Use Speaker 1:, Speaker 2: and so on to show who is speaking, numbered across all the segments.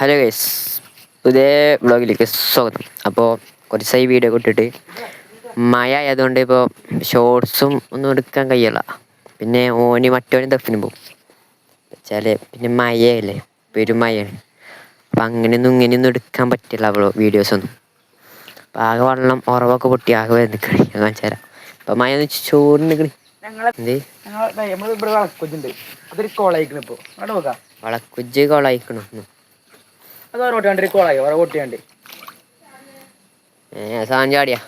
Speaker 1: Hello guys, പുതിയ വ്ളോഗിലേക്ക് സ്വാഗതം. അപ്പോൾ കുറച്ച് ദിവസമായി വീഡിയോ ഇട്ടിട്ട് മഴ ആയതുകൊണ്ട് ഇപ്പോൾ ഷോർട്സും ഒന്നും എടുക്കാൻ കഴിയില്ല. പിന്നെ മറ്റോനും ദഫിനും പോകും വെച്ചാൽ പിന്നെ മഴയല്ലേ, പെരുമഴയാണ്. അപ്പം അങ്ങനെയൊന്നും ഇങ്ങനെയൊന്നും എടുക്കാൻ പറ്റില്ല വീഡിയോസൊന്നും. അപ്പം ആകെ വെള്ളം ഉറവൊക്കെ പൊട്ടി ആകെ നിൽക്കണേ. ഞാൻ കാണിച്ചു തരാം. അപ്പം മഴ ഒന്ന് ചോറ് നിൽക്കണേ. വളക്കുജ്ജ് കൊളായിക്കണു. സാധനം ചാടിയാ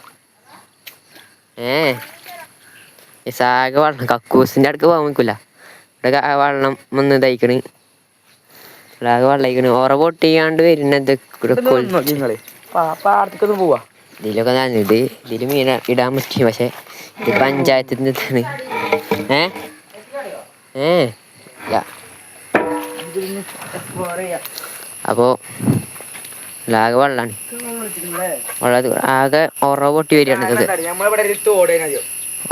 Speaker 1: സാഗ വെള്ളം കക്കൂസിൻ്റെ അടുക്ക് പോകാൻ നിൽക്കില്ല. ഇവിടെ വെള്ളം വന്ന് ഇതായിക്കണ്. ആകെ വെള്ളയിക്കണ്. ഉറ പൊട്ടിയാണ്ട് വരുന്നത് ഇതിലൊക്കെ നല്ലത്. ഇതിൽ മീൻ ഇടാൻ പറ്റി. പക്ഷെ ഇത് പഞ്ചായത്തിൽ നിന്ന് അപ്പോൾ ആകെ വെള്ളമാണ്. ആകെ ഉറ പൊട്ടി വരികയാണ്. ഇതൊക്കെ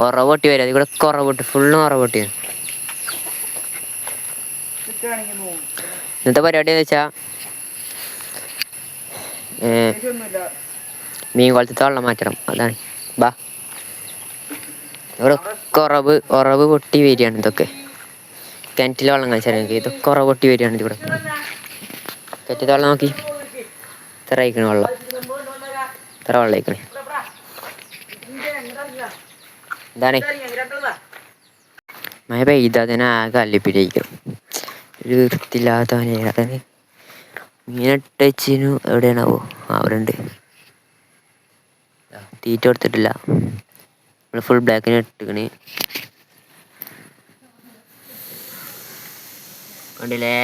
Speaker 1: ഉറ പൊട്ടി വരിക. ഇവിടെ ഉറ പൊട്ടി, ഫുള്ളും ഉറ പൊട്ടിയാണ്. ഇന്നത്തെ പരിപാടി എന്ന് വെച്ചാൽ മീൻ കുളത്തിലത്തെ വെള്ളം മാറ്റണം. അതാണ്. ബാ, ഇവിടെ ഉറവ് പൊട്ടി വരികയാണ്. ഇതൊക്കെ കിണറ്റിലെ വെള്ളം കാണിച്ചാൽ ഇതൊക്കെ ഉറവ് പൊട്ടി വരികയാണ്. ഇവിടെ കിണറ്റിലെ വെള്ളം നോക്കി ഇത്ര അയക്കണ വെള്ളം, ഇത്ര വെള്ളം അയക്കണേ. എന്താണ് മഴ പെയ്താൽ തന്നെ ആകെ അല്ലിപ്പിടിക്കും. ഒരു വൃത്തിയില്ലാത്തവനെ. അതാണ് മീനിട്ടച്ചിനു എവിടെയാണാവോ? അവിടെ ഉണ്ട്. തീറ്റ കൊടുത്തിട്ടില്ല. ഇവിടെ ഫുൾ ബ്ലാക്കിന് ഇട്ടിക്കണ്. കണ്ടില്ലേ?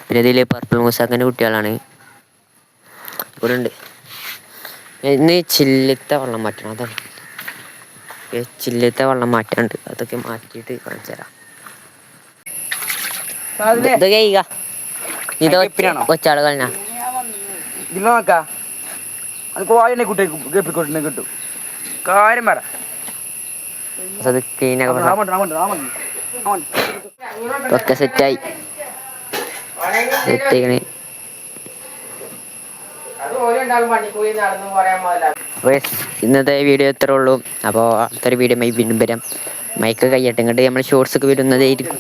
Speaker 1: പിന്നെ ഇതിൽ പർപ്പിൾ മൂസാക്കൻ്റെ കുട്ടികളാണ് ഇവിടെ ഉണ്ട്. ഇന്ന് ചില്ലത്തെ വെള്ളം മാറ്റണം. അതാണ് ചില്ലത്തെ വെള്ളം മാറ്റാണ്ട്. അതൊക്കെ മാറ്റിയിട്ട് കാണിച്ചു തരാം. ഇത് കഴിയുക. ഇത് ഒച്ചാള് കളഞ്ഞ
Speaker 2: കിട്ടും. കാര്യം പറ.
Speaker 1: ഒക്കെ സെറ്റായി സെറ്റായിക്കണേ. ഇന്നത്തെ വീഡിയോ ഇത്രേ ഉള്ളൂ. അപ്പോൾ അടുത്തൊരു വീഡിയോ വീണ്ടും വരാം. മൈക്ക് കയ്യട്ടെ. ഇങ്ങോട്ട് നമ്മൾ ഷോർട്സ് ഒക്കെ വരുന്നതായിരിക്കും.